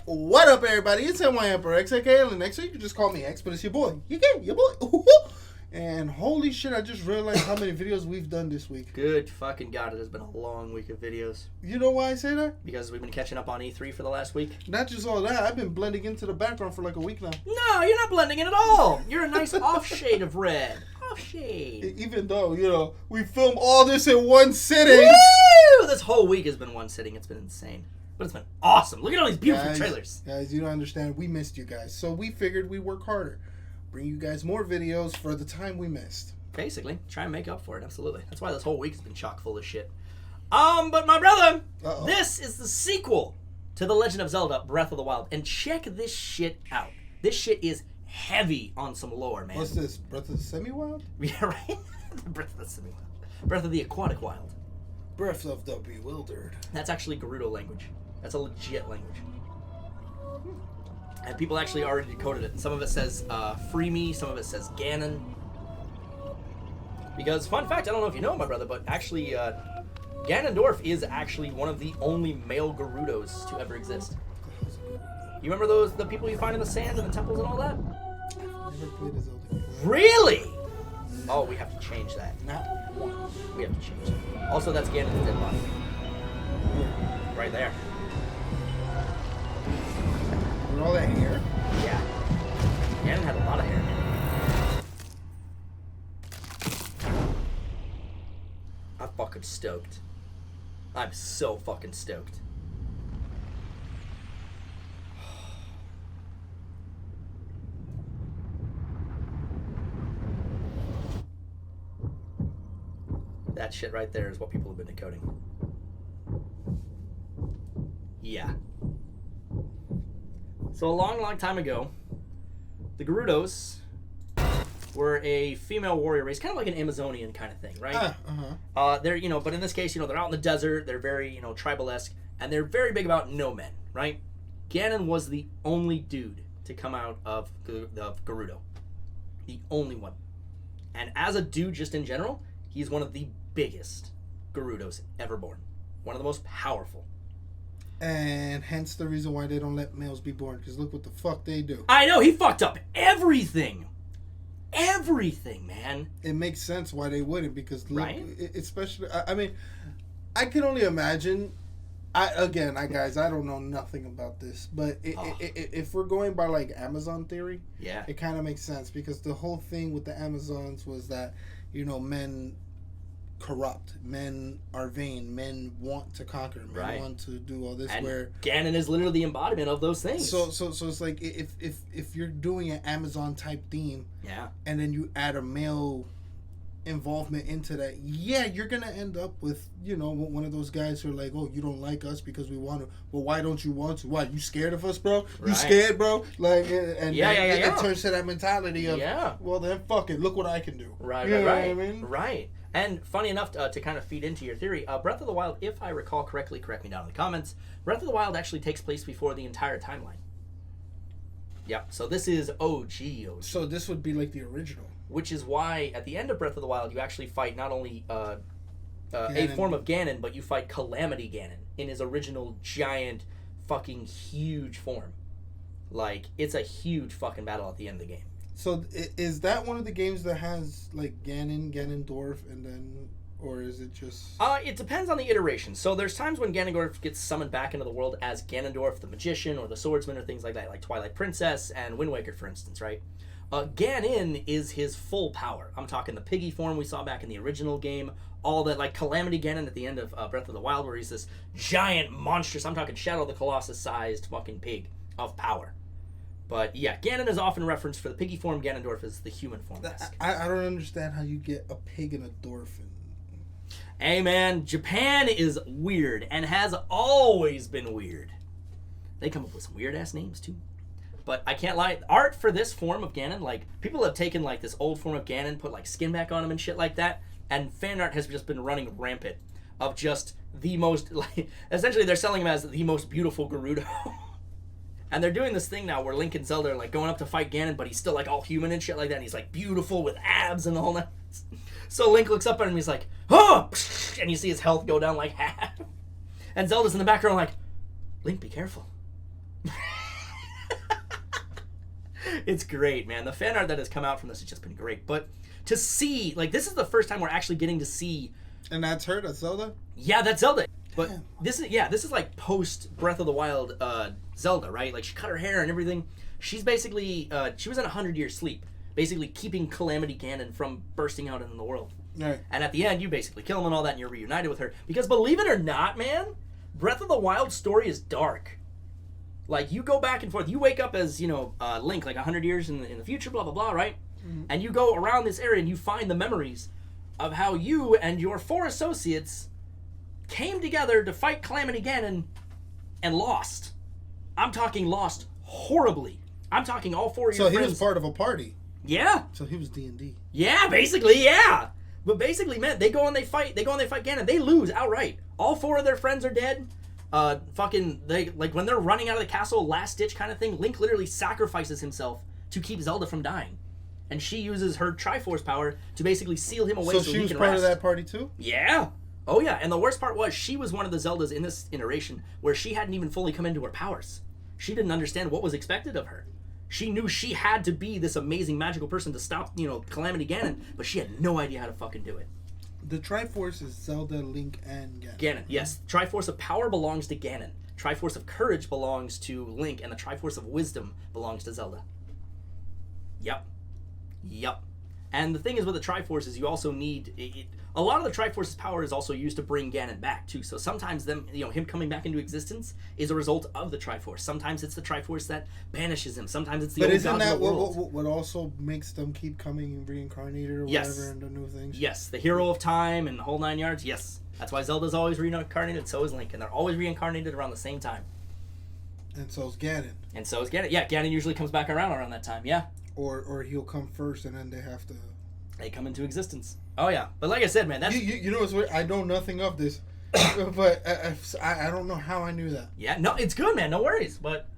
What up, everybody? It's NY Emperor X, aka X, or you can just call me X, but it's your boy. Your boy. And holy shit, I just realized how many videos we've done this week. Good fucking God, it has been a long week of videos. You know why I say that? Because we've been catching up on E3 for the last week. Not just all that, I've been blending into the background for like a week now. No, you're not blending in at all. You're a nice off shade of red. Off shade. Even though, we filmed all this in one sitting. Woo! This whole week has been one sitting. It's been insane. But it's been awesome. Look at all these beautiful trailers. Guys, you don't understand. We missed you guys. So we figured we'd work harder. Bring you guys more videos for the time we missed. Basically, try and make up for it. Absolutely. That's why this whole week has been chock full of shit. But my brother, This is the sequel to The Legend of Zelda Breath of the Wild. And check this shit out. This shit is heavy on some lore, man. What's this? Breath of the Semi-Wild? Yeah, right? Breath of the Semi-Wild. Breath of the Aquatic Wild. Breath of the Bewildered. That's actually Gerudo language. That's a legit language. And people actually already decoded it. Some of it says free me, some of it says Ganon. Because, fun fact, I don't know if you know, my brother, but actually Ganondorf is actually one of the only male Gerudos to ever exist. You remember the people you find in the sand and the temples and all that? I've never played a Zelda game. Really? Oh, we have to change that. Not one. We have to change it. Also, that's Ganon's dead body. Right there. With all that hair? Yeah. Ganon had a lot of hair. I'm fucking stoked. I'm so fucking stoked. That shit right there is what people have been decoding. Yeah. So a long, long time ago, the Gerudos were a female warrior race, kind of like an Amazonian kind of thing, right? They're, but in this case, they're out in the desert. They're very, tribal-esque, and they're very big about no men, right? Ganon was the only dude to come out of Gerudo, the only one. And as a dude, just in general, he's one of the biggest Gerudos ever born, one of the most powerful. And hence the reason why they don't let males be born, because look what the fuck they do. I know, he fucked up everything. Everything, man. It makes sense why they wouldn't, because look, right? Especially, I mean, I can only imagine. Guys, I don't know nothing about this, but if we're going by like Amazon theory, yeah, it kind of makes sense, because the whole thing with the Amazons was that men corrupt, men are vain, men want to conquer, men want to do all this. And where Ganon is literally the embodiment of those things. So it's like if you're doing an Amazon type theme, yeah, and then you add a male involvement into that, yeah, you're gonna end up with one of those guys who are like, oh, you don't like us because we want to. Well, why don't you want to? Why, you scared of us, bro? You scared, bro? Like, and it turns to that mentality of, well, then fuck it, look what I can do. Right. What I mean? Right. And funny enough, to kind of feed into your theory, Breath of the Wild, if I recall correctly, correct me down in the comments, Breath of the Wild actually takes place before the entire timeline. Yep, so this is OG. So this would be like the original. Which is why, at the end of Breath of the Wild, you actually fight not only a form of Ganon, but you fight Calamity Ganon in his original giant, fucking huge form. Like, it's a huge fucking battle at the end of the game. So is that one of the games that has like Ganondorf, and then, or is it just? It depends on the iteration. So there's times when Ganondorf gets summoned back into the world as Ganondorf the Magician or the Swordsman or things like that, like Twilight Princess and Wind Waker, for instance, right? Ganon is his full power. I'm talking the piggy form we saw back in the original game, all that, like Calamity Ganon at the end of Breath of the Wild, where he's this giant, monstrous, I'm talking Shadow the Colossus-sized fucking pig of power. But yeah, Ganon is often referenced for the piggy form. Ganondorf is the human form. I don't understand how you get a pig and a dwarf. Hey man, Japan is weird and has always been weird. They come up with some weird ass names too. But I can't lie, art for this form of Ganon, like, people have taken like this old form of Ganon, put like skin back on him and shit like that, and fan art has just been running rampant of just the most, like, essentially they're selling him as the most beautiful Gerudo. And they're doing this thing now where Link and Zelda are like going up to fight Ganon, but he's still like all human and shit like that, and he's like beautiful with abs and all that. So Link looks up at him and he's like, oh! And you see his health go down like half. And Zelda's in the background like, Link, be careful. It's great, man. The fan art that has come out from this has just been great. But to see, like, this is the first time we're actually getting to see. And that's her, that's Zelda? Yeah, that's Zelda. But Damn. this is like post Breath of the Wild Zelda, right? Like, she cut her hair and everything. She's basically, she was in a 100-year sleep, basically keeping Calamity Ganon from bursting out into the world. Right. And at the end, you basically kill him and all that, and you're reunited with her. Because believe it or not, man, Breath of the Wild story is dark. Like, you go back and forth. You wake up as, Link, like 100 years in the future, blah, blah, blah, right? Mm-hmm. And you go around this area and you find the memories of how you and your 4 associates came together to fight Calamity Ganon and lost. I'm talking lost horribly. I'm talking all 4 of your friends. So he was part of a party. Yeah. So he was D&D. Yeah, basically, yeah. But basically, man, they go and they fight Ganon. They lose outright. All 4 of their friends are dead. When they're running out of the castle, last ditch kind of thing, Link literally sacrifices himself to keep Zelda from dying. And she uses her Triforce power to basically seal him away so she he was can part rest. of that party too? Yeah. Oh yeah, and the worst part was she was one of the Zeldas in this iteration where she hadn't even fully come into her powers. She didn't understand what was expected of her. She knew she had to be this amazing magical person to stop, Calamity Ganon, but she had no idea how to fucking do it. The Triforce is Zelda, Link, and Ganon. Ganon, yes. Triforce of power belongs to Ganon. Triforce of courage belongs to Link, and the Triforce of wisdom belongs to Zelda. Yep. And the thing is with the Triforce is you also need... a lot of the Triforce's power is also used to bring Ganon back, too. So sometimes him coming back into existence is a result of the Triforce. Sometimes it's the Triforce that banishes him. Sometimes it's the old gods of the world. But isn't that what also makes them keep coming and reincarnated or whatever and the new things? Yes, the hero of time and the whole 9 yards, yes. That's why Zelda's always reincarnated, so is Link. And they're always reincarnated around the same time. And so is Ganon. Yeah, Ganon usually comes back around that time, yeah. Or he'll come first and then they have to... They come into existence. Oh, yeah. But like I said, man, that's... You know what's weird? I know nothing of this. But I don't know how I knew that. Yeah, no, it's good, man. No worries. But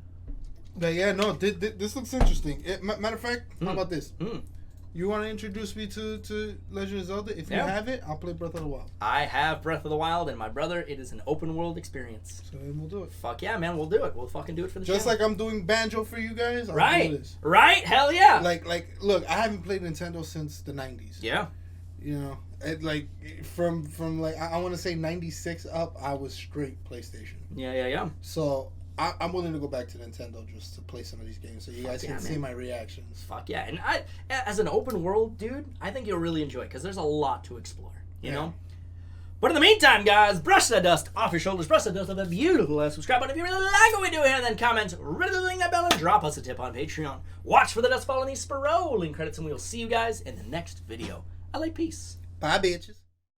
yeah, no, this looks interesting. Matter of fact, how about this? You want to introduce me to Legend of Zelda? If you have it, I'll play Breath of the Wild. I have Breath of the Wild, and my brother, it is an open world experience. So then we'll do it. Fuck yeah, man, we'll do it. We'll fucking do it for the Just channel. like I'm doing Banjo for you guys, I'll do this. Right? Hell yeah. Like, look, I haven't played Nintendo since the 90s. Yeah. From I want to say 96 up, I was straight PlayStation. Yeah. So I'm willing to go back to Nintendo just to play some of these games so you guys can see my reactions. Fuck yeah. And as an open world dude, I think you'll really enjoy it because there's a lot to explore, you know? But in the meantime, guys, brush the dust off your shoulders, brush the dust off that beautiful subscribe button if you really like what we do here, and then comment, ring that bell, and drop us a tip on Patreon. Watch for the dust fall in these scrolling credits, and we'll see you guys in the next video. LA, peace. Bye, bitches.